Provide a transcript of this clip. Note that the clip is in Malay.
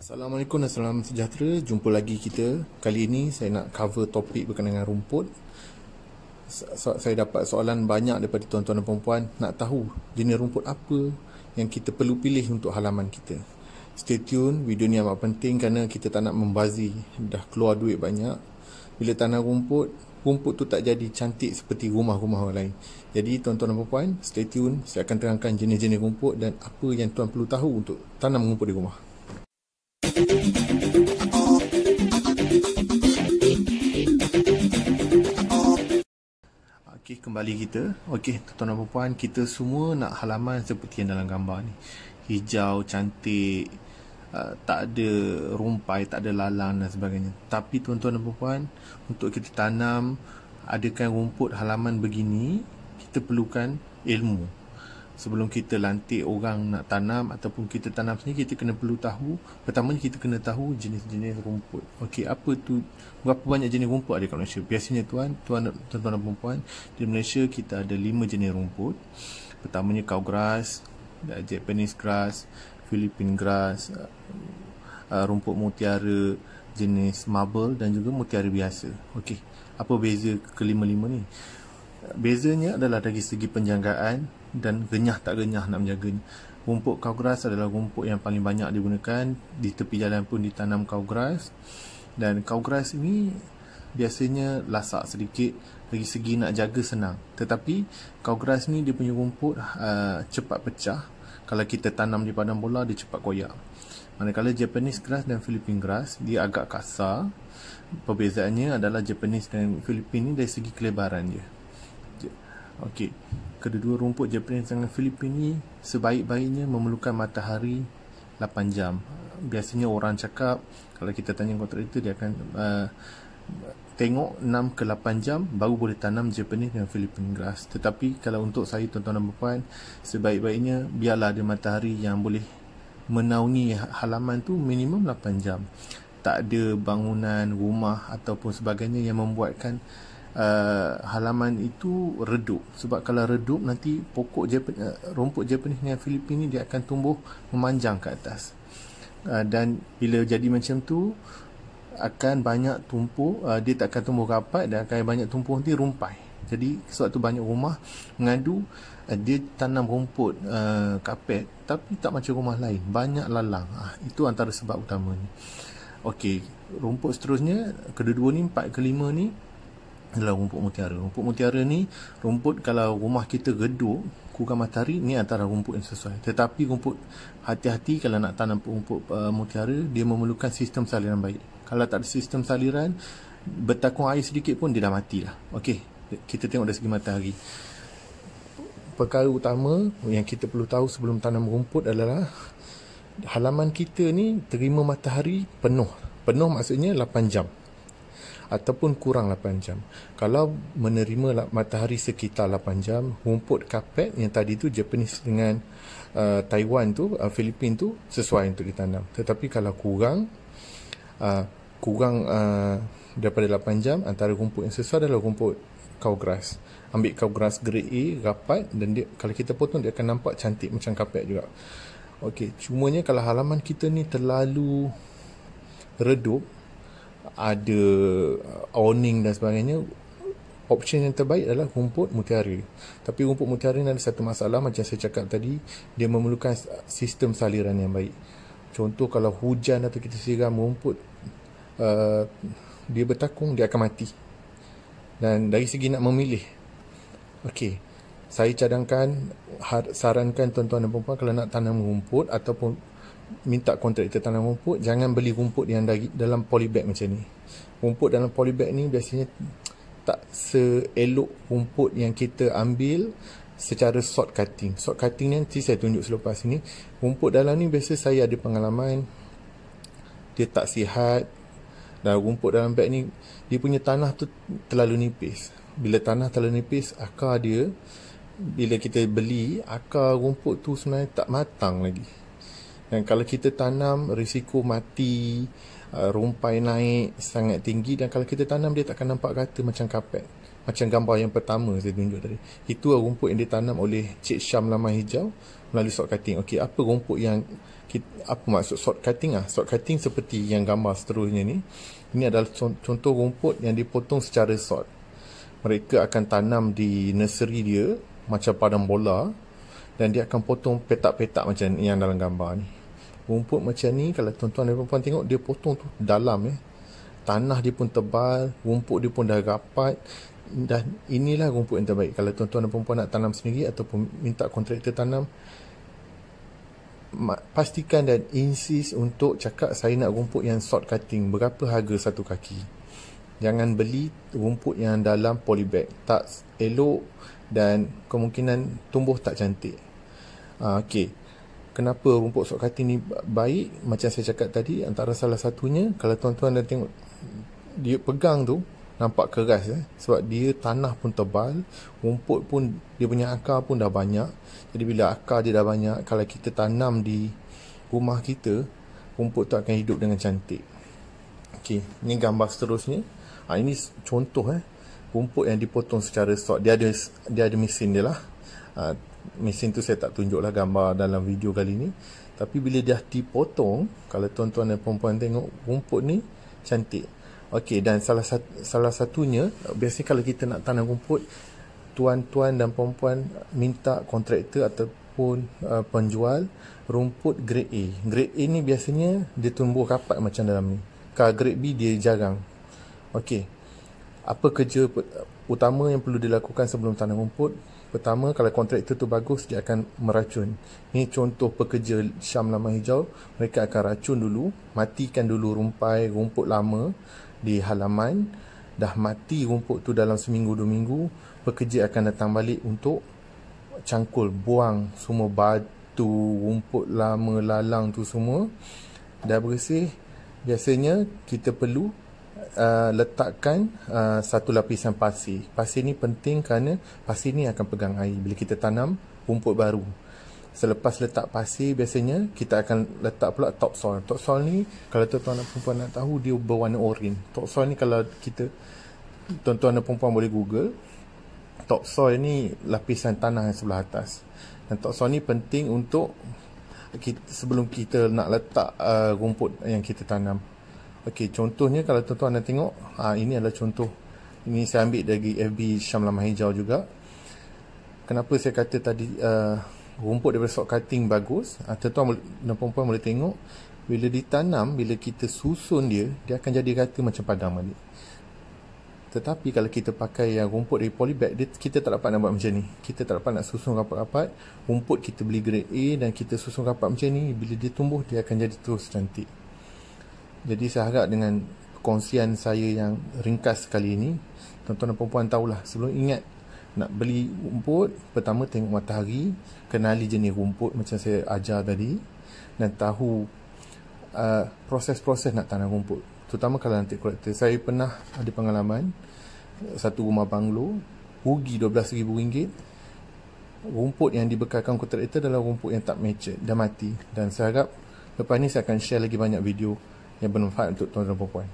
Assalamualaikum dan salam sejahtera. Jumpa lagi kita. Kali ini saya nak cover topik berkenaan dengan rumput. Saya dapat soalan banyak daripada tuan-tuan dan puan-puan nak tahu jenis rumput apa yang kita perlu pilih untuk halaman kita. Stay tune, video ni amat penting kerana kita tak nak membazir, dah keluar duit banyak. Bila tanam rumput, rumput tu tak jadi cantik seperti rumah-rumah orang lain. Jadi tuan-tuan dan puan-puan, stay tune. Saya akan terangkan jenis-jenis rumput dan apa yang tuan perlu tahu untuk tanam rumput di rumah. Okey, kembali kita. Okey, tuan-tuan dan puan, kita semua nak halaman seperti yang dalam gambar ni. Hijau, cantik, tak ada rumpai, tak ada lalang dan sebagainya. Tapi tuan-tuan dan puan, untuk kita tanam, adakan rumput halaman begini, kita perlukan ilmu. Sebelum kita lantik orang nak tanam ataupun kita tanam sendiri, kita kena perlu tahu. Pertamanya kita kena tahu jenis-jenis rumput. Okey, apa tu, berapa banyak jenis rumput ada kat Malaysia? Biasanya tuan-tuan dan puan, di Malaysia kita ada 5 jenis rumput. Pertamanya cow grass, Japanese grass, Philippine grass, rumput mutiara jenis marble dan juga mutiara biasa. Okey, apa beza kelima-lima ni? Bezanya adalah dari segi penjagaan dan renyah tak renyah nak menjaganya. Rumput cow grass adalah rumput yang paling banyak digunakan. Di tepi jalan pun ditanam cow grass. Dan cow grass ini biasanya lasak sedikit, dari segi nak jaga senang. Tetapi cow grass ni dia punya rumput cepat pecah. Kalau kita tanam di padang bola, dia cepat koyak. Manakala Japanese grass dan Philippine grass, dia agak kasar. Perbezaannya adalah Japanese dan Philippine ni dari segi kelebaran dia. Okey, kedua-dua rumput Japanese dengan Philippine ni sebaik-baiknya memerlukan matahari 8 jam. Biasanya orang cakap, kalau kita tanya kontraktor, dia akan tengok 6 ke 8 jam baru boleh tanam Japanese dan Philippine grass. Tetapi kalau untuk saya, tuan-tuan dan puan, sebaik-baiknya biarlah ada matahari yang boleh menaungi halaman tu minimum 8 jam. Tak ada bangunan, rumah ataupun sebagainya yang membuatkan halaman itu redup. Sebab kalau redup, nanti pokok rumput Japanese dengan Filipina ni dia akan tumbuh memanjang ke atas, dan bila jadi macam tu akan banyak tumpuk, dia tak akan tumbuh rapat dan akan banyak tumpuh nanti rumpai. Jadi sebab tu banyak rumah mengadu dia tanam rumput kapet tapi tak macam rumah lain, banyak lalang. Itu antara sebab utamanya. Okey, rumput seterusnya, kedua-dua ni, 4 ke 5 ni adalah rumput mutiara. Rumput mutiara ni rumput kalau rumah kita redup, kurang matahari, ni antara rumput yang sesuai. Tetapi rumput, hati-hati kalau nak tanam rumput mutiara, dia memerlukan sistem saliran baik. Kalau tak ada sistem saliran, bertakung air sedikit pun dia dah mati lah. Okey, kita tengok dari segi matahari. Perkara utama yang kita perlu tahu sebelum tanam rumput adalah halaman kita ni terima matahari penuh. Penuh maksudnya 8 jam ataupun kurang 8 jam. Kalau menerima matahari sekitar 8 jam, rumput kapet yang tadi tu Japanese dengan Taiwan tu, Filipin tu sesuai untuk ditanam. Tetapi kalau kurang daripada 8 jam, antara rumput yang sesuai adalah rumput cow grass. Ambil cow grass grade A, rapat, dan dia, kalau kita potong, dia akan nampak cantik macam kapet juga. Okey, cumanya kalau halaman kita ni terlalu redup, ada awning dan sebagainya, option yang terbaik adalah rumput mutiara. Tapi rumput mutiara ni ada satu masalah, macam saya cakap tadi, dia memerlukan sistem saliran yang baik. Contoh kalau hujan atau kita siram rumput, dia bertakung, dia akan mati. Dan dari segi nak memilih, okey, saya sarankan tuan-tuan dan puan-puan, kalau nak tanam rumput ataupun minta kontraktor tanam rumput, jangan beli rumput yang dalam polybag macam ni. Rumput dalam polybag ni biasanya tak seelok rumput yang kita ambil secara short cutting. Short cutting ni nanti saya tunjuk selepas ni. Rumput dalam ni biasa saya ada pengalaman, dia tak sihat. Dan rumput dalam bag ni, dia punya tanah tu terlalu nipis. Bila tanah terlalu nipis, akar dia, bila kita beli, akar rumput tu sebenarnya tak matang lagi. Dan kalau kita tanam, risiko mati, rumpai naik sangat tinggi. Dan kalau kita tanam, dia tak akan nampak rata macam kapet. Macam gambar yang pertama saya tunjuk tadi. Itu rumput yang ditanam oleh Cik Syam Laman Hijau melalui short cutting. Okey, apa rumput yang Apa maksud short cutting? Short cutting seperti yang gambar seterusnya ni. Ini adalah contoh rumput yang dipotong secara short. Mereka akan tanam di nursery dia macam padang bola, dan dia akan potong petak-petak macam yang dalam gambar ni. Rumput macam ni, kalau tuan-tuan dan puan-puan tengok, dia potong tu dalam tanah dia pun tebal, rumput dia pun dah rapat, dan inilah rumput yang terbaik. Kalau tuan-tuan dan puan-puan nak tanam sendiri ataupun minta kontraktor tanam, pastikan dan insist untuk cakap saya nak rumput yang short cutting. Berapa harga satu kaki? Jangan beli rumput yang dalam polybag, tak elok dan kemungkinan tumbuh tak cantik. Okey, kenapa rumput short cutting ni baik? Macam saya cakap tadi, antara salah satunya, kalau tuan-tuan dah tengok dia pegang tu, nampak keras sebab dia tanah pun tebal, rumput pun dia punya akar pun dah banyak. Jadi bila akar dia dah banyak, kalau kita tanam di rumah kita, rumput tu akan hidup dengan cantik. Okey, ni gambar seterusnya. Ini contoh rumput yang dipotong secara short. Dia ada mesin dia lah. Mesin tu saya tak tunjuk lah gambar dalam video kali ni. Tapi bila dah dipotong, kalau tuan-tuan dan puan-puan tengok, rumput ni cantik. Okey, dan salah satunya, biasanya kalau kita nak tanam rumput, tuan-tuan dan puan-puan minta kontraktor ataupun penjual rumput grade A. Grade A ni biasanya dia tumbuh rapat macam dalam ni. Kalau grade B dia jarang. Okey, apa kerja utama yang perlu dilakukan sebelum tanam rumput? Pertama, kalau kontraktor tu bagus, dia akan meracun. Ni contoh pekerja Syam Laman Hijau. Mereka akan racun dulu, matikan dulu rumput lama di halaman. Dah mati rumput tu dalam seminggu 2 minggu, pekerja akan datang balik untuk cangkul, buang semua batu, rumput lama, lalang tu semua. Dah bersih, biasanya kita perlu letakkan satu lapisan pasir. Pasir ni penting kerana pasir ni akan pegang air bila kita tanam rumput baru. Selepas letak pasir, biasanya kita akan letak pula topsoil. Topsoil ni, kalau tuan-tuan dan perempuan nak tahu, dia berwarna oranye. Topsoil ni, kalau kita, tuan-tuan dan perempuan boleh google, topsoil ni lapisan tanah yang sebelah atas. Dan topsoil ni penting untuk sebelum kita nak letak rumput yang kita tanam. Okey, contohnya kalau tuan-tuan nak tengok, ini adalah contoh. Ini saya ambil dari FB Syam Laman Hijau juga. Kenapa saya kata tadi rumput daripada short cutting bagus? Tuan-tuan dan perempuan boleh tengok, bila ditanam, bila kita susun dia akan jadi rata macam padang balik. Tetapi kalau kita pakai yang rumput dari polybag, kita tak dapat nak buat macam ni. Kita tak dapat nak susun rapat-rapat. Rumput kita beli grade A dan kita susun rapat macam ni, bila dia tumbuh, dia akan jadi terus cantik. Jadi saya harap dengan perkongsian saya yang ringkas kali ini, tuan-tuan dan perempuan tahulah, sebelum ingat nak beli rumput, pertama tengok matahari, kenali jenis rumput macam saya ajar tadi, dan tahu proses-proses nak tanam rumput. Terutama kalau nanti kontraktor. Saya pernah ada pengalaman satu rumah banglo, rugi RM12,000. Rumput yang dibekalkan kontraktor adalah rumput yang tak mature, dah mati. Dan saya harap lepas ni saya akan share lagi banyak video yang bermanfaat untuk tuan-tuan dan puan-puan.